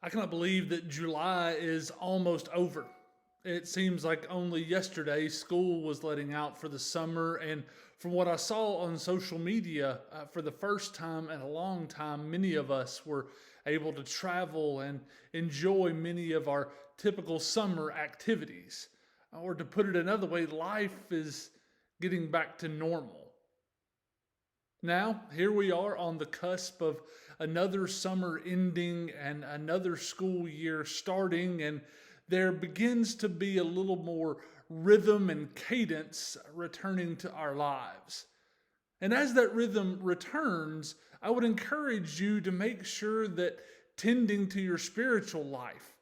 I cannot believe that July is almost over. It seems like only yesterday school was letting out for the summer, and from what I saw on social media, for the first time in a long time, many of us were able to travel and enjoy many of our typical summer activities. Or to put it another way, life is getting back to normal. Now, here we are on the cusp of another summer ending and another school year starting, and there begins to be a little more rhythm and cadence returning to our lives. And as that rhythm returns, I would encourage you to make sure that tending to your spiritual life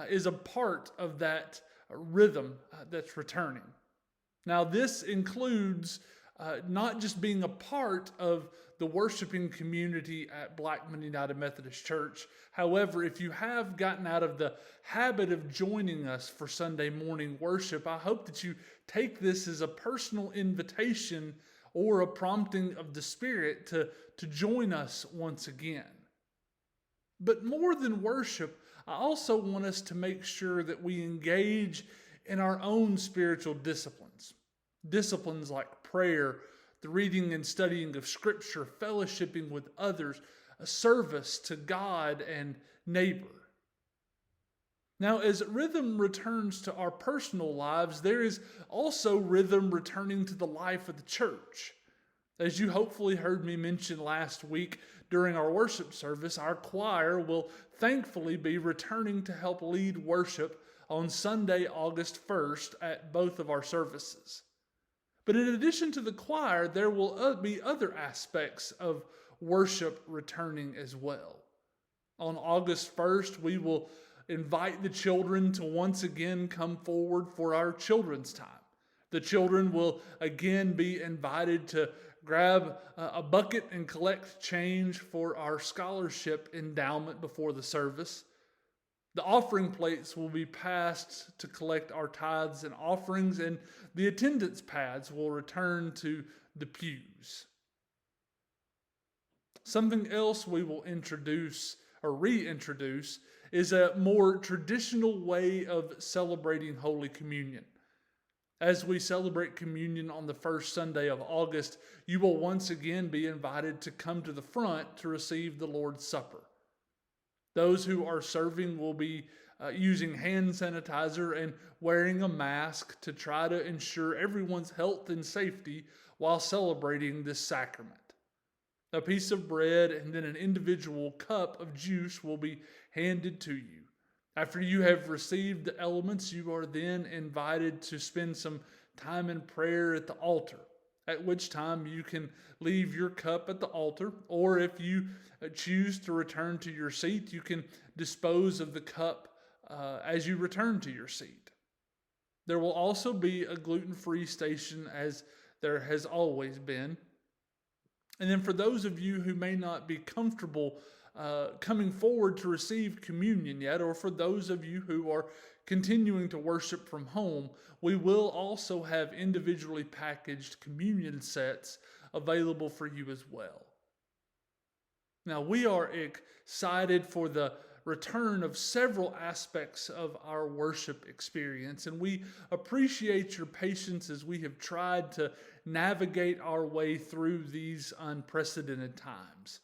is a part of that rhythm that's returning. Now, this includes not just being a part of the worshiping community at Blackman United Methodist Church. However, if you have gotten out of the habit of joining us for Sunday morning worship, I hope that you take this as a personal invitation or a prompting of the Spirit to join us once again. But more than worship, I also want us to make sure that we engage in our own spiritual disciplines. Disciplines like prayer, the reading and studying of Scripture, fellowshipping with others, a service to God and neighbor. Now, as rhythm returns to our personal lives, there is also rhythm returning to the life of the church. As you hopefully heard me mention last week during our worship service, our choir will thankfully be returning to help lead worship on Sunday, August 1st at both of our services. But in addition to the choir, there will be other aspects of worship returning as well. On August 1st, we will invite the children to once again come forward for our children's time. The children will again be invited to grab a bucket and collect change for our scholarship endowment before the service. The offering plates will be passed to collect our tithes and offerings, and the attendance pads will return to the pews. Something else we will introduce or reintroduce is a more traditional way of celebrating Holy Communion. As we celebrate communion on the first Sunday of August, you will once again be invited to come to the front to receive the Lord's Supper. Those who are serving will be using hand sanitizer and wearing a mask to try to ensure everyone's health and safety while celebrating this sacrament. A piece of bread and then an individual cup of juice will be handed to you. After you have received the elements, you are then invited to spend some time in prayer at the altar, at which time you can leave your cup at the altar, or if you choose to return to your seat, you can dispose of the cup as you return to your seat. There will also be a gluten-free station, as there has always been. And then for those of you who may not be comfortable coming forward to receive communion yet, or for those of you who are continuing to worship from home, we will also have individually packaged communion sets available for you as well. Now, we are excited for the return of several aspects of our worship experience, and we appreciate your patience as we have tried to navigate our way through these unprecedented times.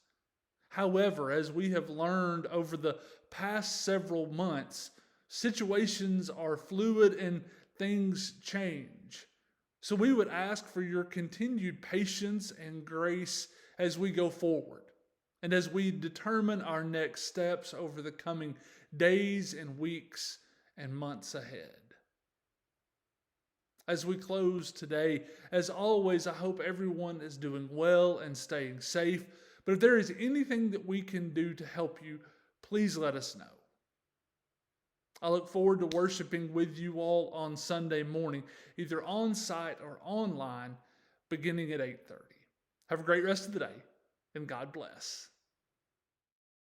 However, as we have learned over the past several months, situations are fluid and things change. So we would ask for your continued patience and grace as we go forward and as we determine our next steps over the coming days and weeks and months ahead. As we close today, as always, I hope everyone is doing well and staying safe. But if there is anything that we can do to help you, please let us know. I look forward to worshiping with you all on Sunday morning, either on site or online, beginning at 8:30. Have a great rest of the day, and God bless.